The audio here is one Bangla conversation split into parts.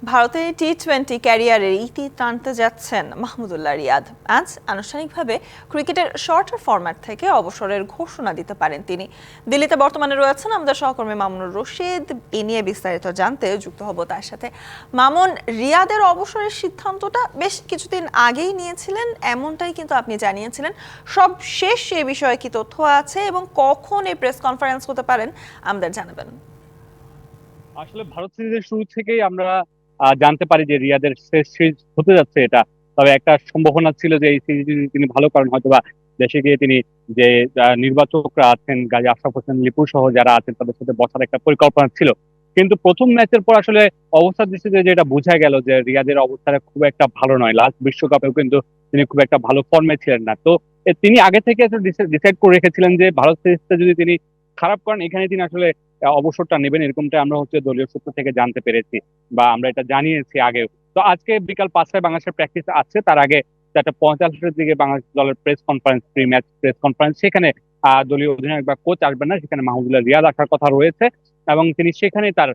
ভারতে টি-20 ক্যারিয়ারের ইতি টানতে যাচ্ছেন মাহমুদুল্লাহ রিয়াদ। আজ আনুষ্ঠানিকভাবে ক্রিকেটের শর্টার ফরম্যাট থেকে অবসরের ঘোষণা দিতে পারেন তিনি। দিল্লিতে বর্তমানে রয়েছেন আমাদের সহকর্মী মামুনুর রশিদ। এ নিয়ে বিস্তারিত জানতে যুক্ত হব তার সাথে। মামুন, রিয়াদের অবসরের সিদ্ধান্তটা বেশ কিছুদিন আগেই নিয়েছিলেন, এমনটাই কিন্তু আপনি জানিয়েছিলেন। সব শেষ এ বিষয়ে কি তথ্য আছে এবং কখন এই প্রেস কনফারেন্স হতে পারেন আমাদের জানাবেন। আসলে ভারত সিরিজের শুরু থেকেই আমরা জানতে পারি যে রিয়াদের শেষ সিরিজ হতে যাচ্ছে এটা। তবে একটা সম্ভাবনা ছিল যে এই সিরিজ তিনি ভালো করেন, হয়তোবা দেশে গিয়ে তিনি যে নির্বাচকরা আছেন, গাজী আশরাফ হোসেন লিপু সহ যারা আছেন তাদের সাথে বসার একটা পরিকল্পনা ছিল। কিন্তু প্রথম ম্যাচের পর আসলে অবস্থা দৃষ্টিতে যেটা বোঝা গেল যে রিয়াদের অবস্থাটা খুব একটা ভালো নয়। লাস্ট বিশ্বকাপেও কিন্তু তিনি খুব একটা ভালো ফর্মে ছিলেন না। তো তিনি আগে থেকে ডিসাইড করে রেখেছিলেন যে ভারত সিরিজটা যদি তিনি খারাপ করেন, এখানে তিনি আসলে অবসরটা নেবেন, এরকমটা আমরা দলীয় সূত্র থেকে জানতে পেরেছি বা আমরা এটা জানিয়েছি আগেও। তো আজকে বিকাল 5টায় বাংলাদেশের প্র্যাকটিস আছে, তার আগে 4:45-এর দিকে বাংলাদেশ দলের press conference, pre match press conference, সেখানে দলীয় অধিনায়ক বা কোচ আসবেন না, সেখানে মাহমুদুল্লাহ রিয়াদ আসার কথা রয়েছে এবং তিনি সেখানে তার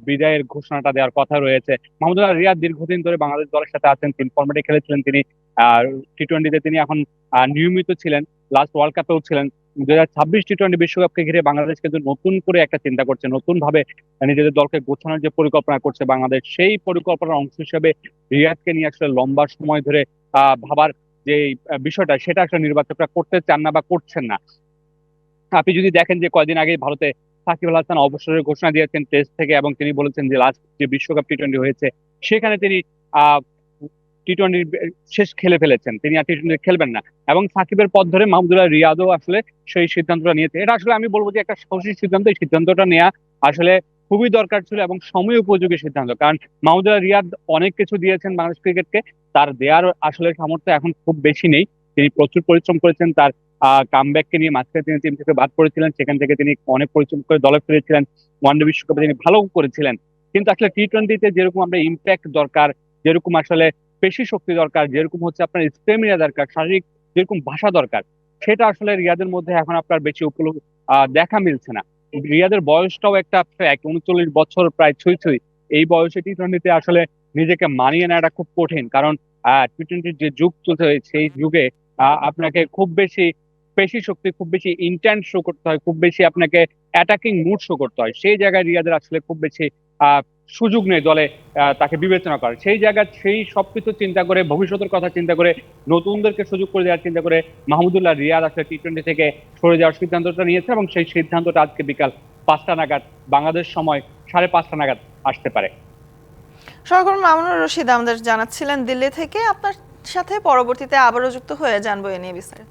বিদায়ের ঘোষণাটা দেওয়ার কথা রয়েছে। মাহমুদুল্লাহ রিয়াদ দীর্ঘদিন ধরে বাংলাদেশ দলের সাথে আছেন, তিন ফরম্যাটে খেলেছিলেন তিনি। টি-20-তে তিনি এখন নিয়মিত ছিলেন, লাস্ট ওয়ার্ল্ড কাপেও ছিলেন। 2026 টি-20 বিশ্বকাপকে ঘিরে বাংলাদেশ কিন্তু নতুন করে একটা চিন্তা করছে, নতুন ভাবে নিজেদের দলকে গোছানোর যে পরিকল্পনা করছে বাংলাদেশ, সেই পরিকল্পনার অংশ হিসেবে রিয়াদকে নিয়ে আসলে লম্বা সময় ধরে ভাবার যে বিষয়টা, সেটা আসলে নির্বাচকরা করতে চান না বা করছেন না। আপনি যদি দেখেন যে কয়দিন আগে ভারতে সাকিব আল হাসান অবসরের ঘোষণা দিয়েছেন টেস্ট থেকে, এবং তিনি বলেছেন যে লাস্ট যে বিশ্বকাপ টি-20 হয়েছে সেখানে তিনি আহ টি-20 শেষ খেলে ফেলেছেন, তিনি আর টি-20 খেলবেন না। এবং সাকিবের পথ ধরে মাহমুদুল্লাহ রিয়াদও আসলে সেই সিদ্ধান্তটা নিয়েছে। এটা আসলে আমি বলবো যে একটা সাহসী সিদ্ধান্ত। এই সিদ্ধান্তটা নেওয়া আসলে খুবই দরকার ছিল এবং সময় উপযোগী সিদ্ধান্ত, কারণ মাহমুদুল্লাহ রিয়াদ অনেক কিছু দিয়েছেন বাংলাদেশ ক্রিকেটকে, তার দেওয়ার আসলে সামর্থ্য এখন খুব বেশি নেই। তিনি প্রচুর পরিশ্রম করেছেন, তার কামব্যাককে নিয়ে মাঝখানে তিনি টিম থেকে বাদ পড়েছিলেন, সেখান থেকে তিনি অনেক পরিশ্রম করে দলে ফিরেছিলেন, ওয়ানডে বিশ্বকাপে তিনি ভালো করেছিলেন। কিন্তু আসলে টি-20-তে যেরকম আমরা ইম্প্যাক্ট দরকার, যেরকম আসলে পেশি শক্তি দরকার, যেরকম হচ্ছে আপনার স্টেমিনা দরকার, শারীরিক যেরকম ভাষা দরকার, সেটা আসলে রিয়াদের মধ্যে এখন আপনার বেশি দেখা মিলছে না। রিয়াদের বয়সটাও একটা ফ্যাক্ট, 39 বছর প্রায় ছুঁই ছুঁই। এই বয়সে টি-20-তে আসলে নিজেকে মানিয়ে নেওয়াটা খুব কঠিন, কারণ টি-20 যে যুগ চলছে সেই যুগে আপনাকে খুব বেশি পেশি শক্তি, খুব বেশি ইন্টেন্ট শো করতে হয়, খুব বেশি আপনাকে অ্যাটাকিং মুড শো করতে হয়। সেই জায়গায় রিয়াদের আসলে খুব বেশি আহ সুযোগ নেই দলে তাকে বিবেচনা করে। সেই জায়গায় সেই সবকিছু চিন্তা করে, ভবিষ্যতের কথা চিন্তা করে, নতুনদেরকে সুযোগ করে দেওয়ার চিন্তা করে মাহমুদুল্লাহ রিয়াদ আসলে টি-20 থেকে সরে যাওয়ার সিদ্ধান্তটা নিয়েছে এবং সেই সিদ্ধান্তটা আজকে বিকাল 5টা নাগাদ, বাংলাদেশ সময় 5:30 নাগাদ আসতে পারে। সহকর্মী মামুনুর রশিদ আমাদের জানাচ্ছিলেন দিল্লি থেকে। আপনার সাথে পরবর্তীতে আবারও যুক্ত হয়ে জানবো এ নিয়ে বিস্তারিত।